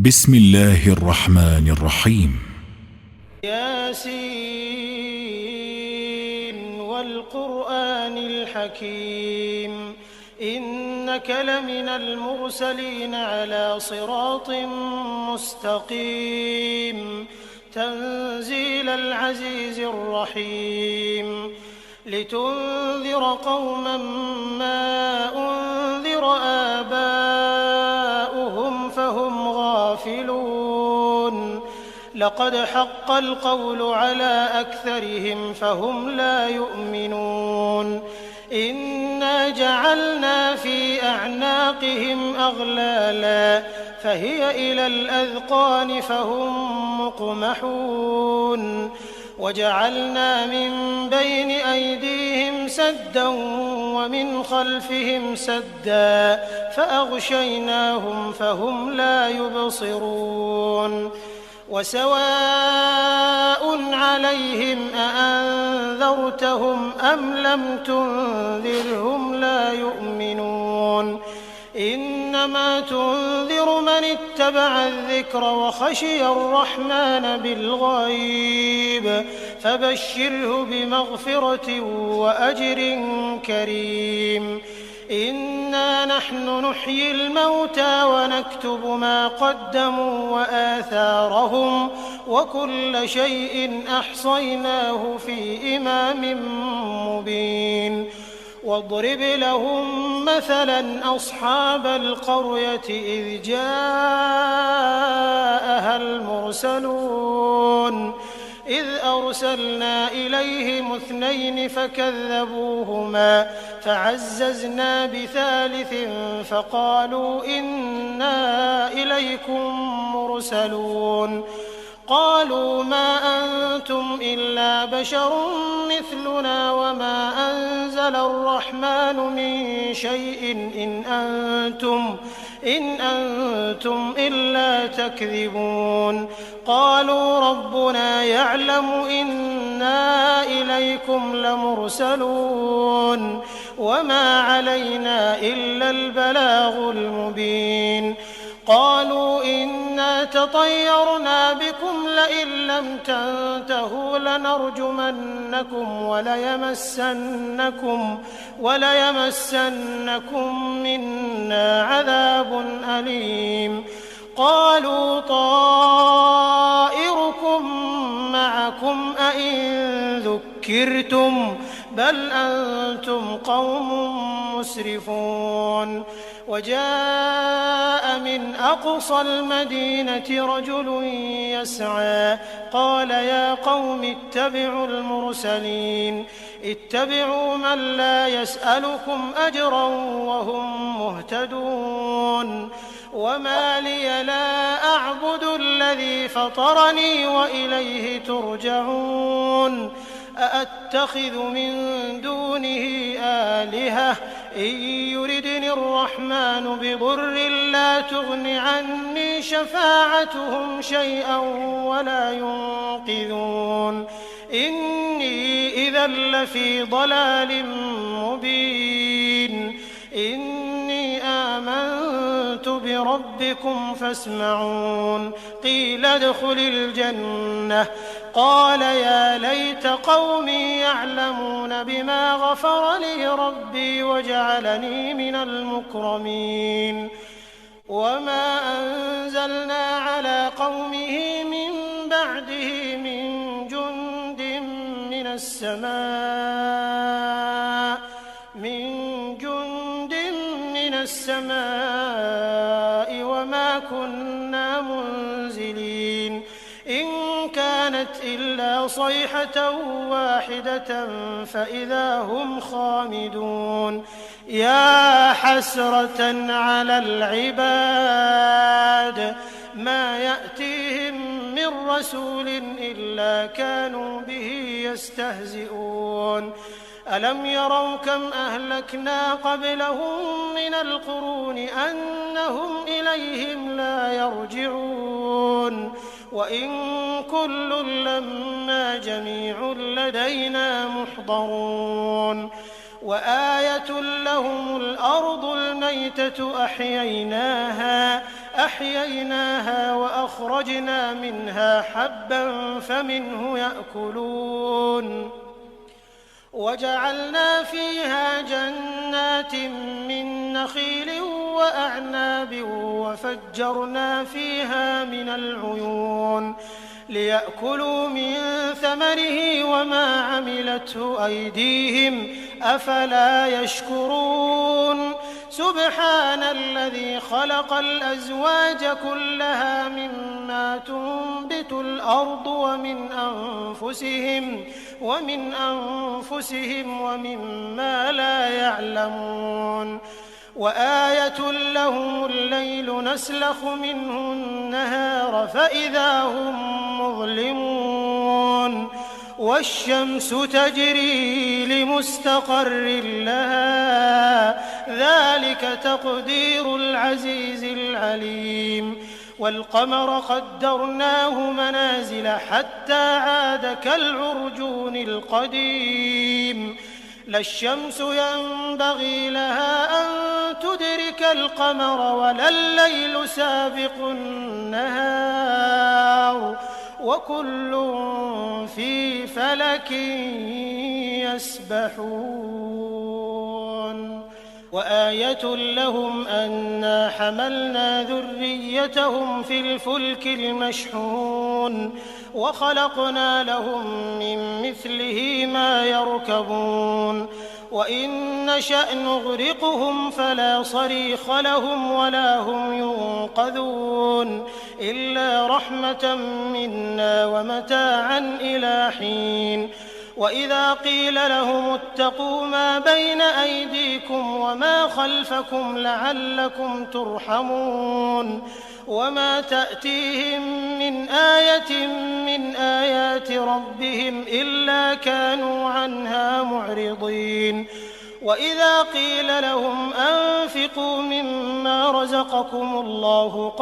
بسم الله الرحمن الرحيم. ياسين والقرآن الحكيم إنك لمن المرسلين على صراط مستقيم تنزيل العزيز الرحيم لتنذر قوما ما أنذر آباؤهم فهم غافلون لقد حق القول على أكثرهم فهم لا يؤمنون إنا جعلنا في أعناقهم أغلالا فهي إلى الأذقان فهم مقمحون وجعلنا من بين أيديهم سدا ومن خلفهم سدا فأغشيناهم فهم لا يبصرون وسواء عليهم أأنذرتهم أم لم تنذرهم لا يؤمنون إنما تنذر من اتبع الذكر وخشي الرحمن بالغيب فبشره بمغفرة وأجر كريم إنا نحن نحيي الموتى ونكتب ما قدموا وآثارهم وكل شيء أحصيناه في إمام مبين واضرب لهم مثلا أصحاب القرية إذ جاءها المرسلون إذ أرسلنا إليهم 2 فكذبوهما فعززنا بثالث فقالوا إنا إليكم مرسلون قالوا ما أنتم إلا بشر مثلنا وما أنزل الرحمن من شيء إن أنتم إلا تكذبون قالوا ربنا يعلم إنا إليكم لمرسلون وما علينا إلا البلاغ المبين قالوا إنا تطيرنا بكم لئن لم تنتهوا لنرجمنكم وليمسنكم منا عذاب أليم قالوا طائركم معكم أئن ذكرتم بل أنتم قوم مسرفون وجاء من أقصى المدينة رجل يسعى قال يا قوم اتبعوا المرسلين اتبعوا من لا يسألكم أجرا وهم مهتدون وما لي لا أعبد الذي فطرني وإليه ترجعون أأتخذ من دونه آلهة إن يردني الرحمن بضر لا تغن عني شفاعتهم شيئا ولا ينقذون إني إذا لفي ضلال مبين إني آمنت بربكم فاسمعون قيل ادخل الجنة قال يا ليت قومي يعلمون بما غفر لي ربي وجعلني من المكرمين وما أنزلنا على قومه من بعده من جند من السماء وما كنا منزلين إن كانت إلا صيحة واحدة فإذا هم خامدون يا حسرة على العباد ما يأتيهم من رسول إلا كانوا به يستهزئون ألم يروا كم أهلكنا قبلهم من القرون أنهم إليهم لا يرجعون وإن كل لما جميع لدينا محضرون وآية لهم الأرض الميتة أحييناها فأخرجنا منها حبا فمنه يأكلون وجعلنا فيها جنات من نخيل وأعناب وفجرنا فيها من العيون ليأكلوا من ثمره وما عملته أيديهم أفلا يشكرون سبحان الذي خلق الأزواج كلها مما تنبت الأرض ومن أنفسهم ومما لا يعلمون وآية لهم الليل نسلخ منه النهار فإذا هم مظلمون والشمس تجري لمستقر لها ذلك تقدير العزيز العليم والقمر قدرناه منازل حتى عاد كالعرجون القديم لا الشمس ينبغي لها أن تدرك القمر ولا الليل سابق النهار وكل في فلك يسبحون وآية لهم أنا حملنا ذريتهم في الفلك المشحون وخلقنا لهم من مثله ما يركبون وإن نشأ نغرقهم فلا صريخ لهم ولا هم ينقذون إلا رحمة منا ومتاعا إلى حين وإذا قيل لهم اتقوا ما بين أيديكم وما خلفكم لعلكم ترحمون وما تأتيهم من آية من آيات ربهم إلا كانوا عنها معرضين وإذا قيل لهم أنفقوا مما رزقكم الله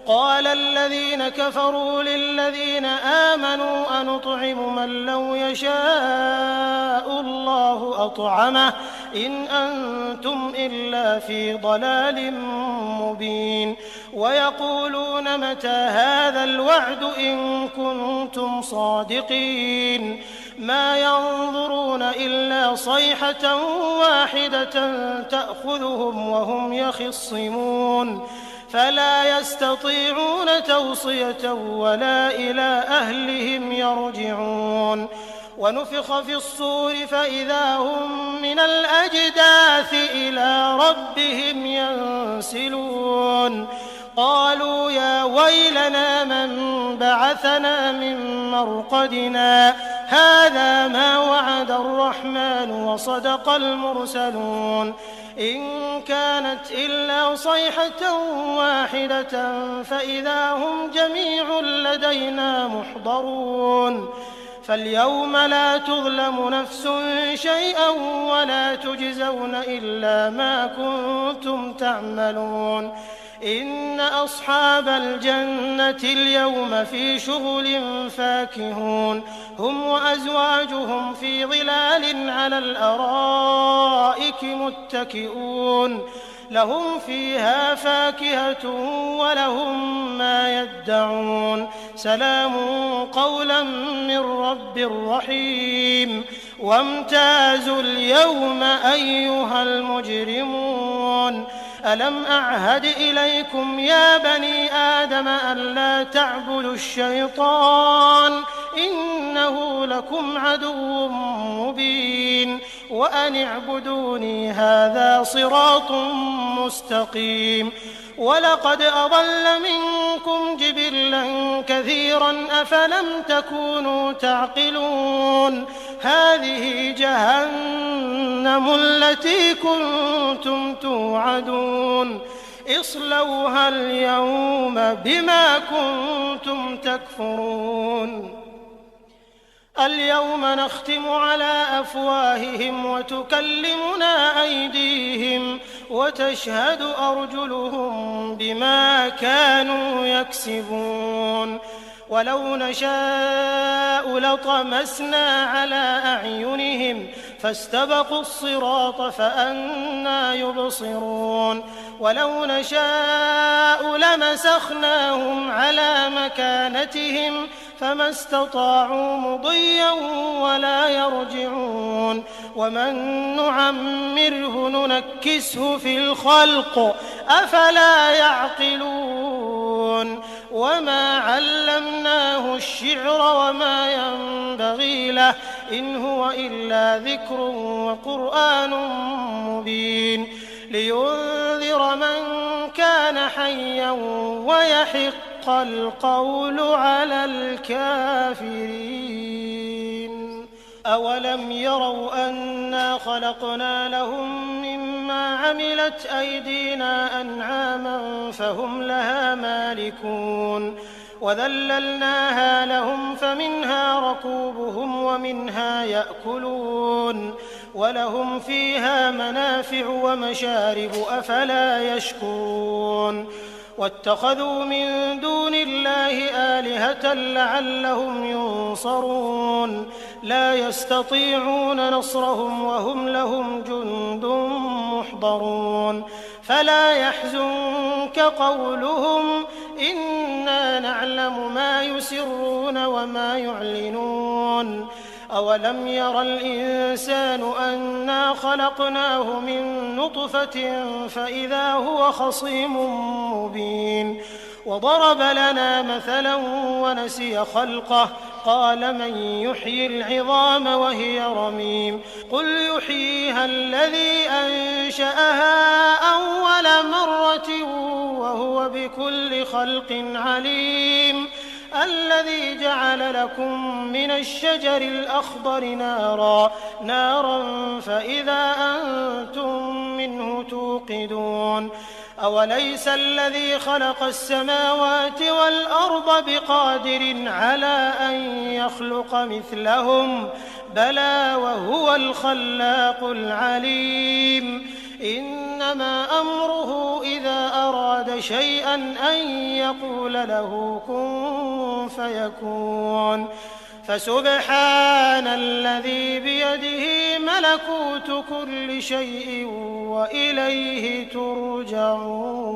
قال الذين كفروا للذين آمنوا أنطعم من لو يشاء الله أطعمه إن أنتم إلا في ضلال مبين ويقولون متى هذا الوعد إن كنتم صادقين ما ينظرون إلا صيحة واحدة تأخذهم وهم يخصمون فلا يستطيعون توصية ولا إلى أهلهم يرجعون ونفخ في الصور فإذا هم من الأجداث إلى ربهم ينسلون قالوا يا ويلنا من بعثنا من مرقدنا هذا ما وعد الرحمن وصدق المرسلون إن كانت إلا صيحة واحدة فإذا هم جميع لدينا محضرون فاليوم لا تظلم نفس شيئا ولا تجزون إلا ما كنتم تعملون إن أصحاب الجنة اليوم في شغل فاكهون هم وأزواجهم في ظلال على الأرائك متكئون لهم فيها فاكهة ولهم ما يدعون سلام قولا من رب رحيم وامتازوا اليوم أيها المجرمون ألم أعهد إليكم يا بني آدم ألا تعبدوا الشيطان إنه لكم عدو مبين وأن اعبدوني هذا صراط مستقيم ولقد أضل منكم جبلا كثيرا أفلم تكونوا تعقلون هذه جهنم التي كنتم توعدون اصلوها اليوم بما كنتم تكفرون اليوم نختم على أفواههم وتكلمنا أيديهم وتشهد أرجلهم بما كانوا يكسبون ولو نشاء لطمسنا على أعينهم فاستبقوا الصراط فأنى يبصرون ولو نشاء لمسخناهم على مكانتهم فما استطاعوا مضيا ولا يرجعون ومن نعمره ننكسه في الخلق أفلا يعقلون وما علمناه الشعر وما ينبغي له إن هو إلا ذكر وقرآن مبين لينذر من كان حيا ويحق القول على الكافرين أولم يروا أنا خلقنا لهم مما عملت أيدينا أنعاما فهم لها مالكون وذللناها لهم فمنها ركوبهم ومنها يأكلون ولهم فيها منافع ومشارب أفلا يشكرون واتخذوا من دون الله آلهة لعلهم ينصرون لا يستطيعون نصرهم وهم لهم جند محضرون فلا يحزنك قولهم إنا نعلم ما يسرون وما يعلنون أولم ير الإنسان أنا خلقناه من نطفة فإذا هو خصيم مبين وضرب لنا مثلا ونسي خلقه قال من يحيي العظام وهي رميم قل يحييها الذي أنشأها أول مرة وهو بكل خلق عليم الذي جعل لكم من الشجر الأخضر نارا فإذا أنتم منه توقدون أوليس الذي خلق السماوات والأرض بقادر على أن يخلق مثلهم بلى وهو الخلاق العليم إنما أمره إذا أراد شيئا أن يقول له كن فيكون فسبحان الذي بيده ملكوت كل شيء وإليه ترجعون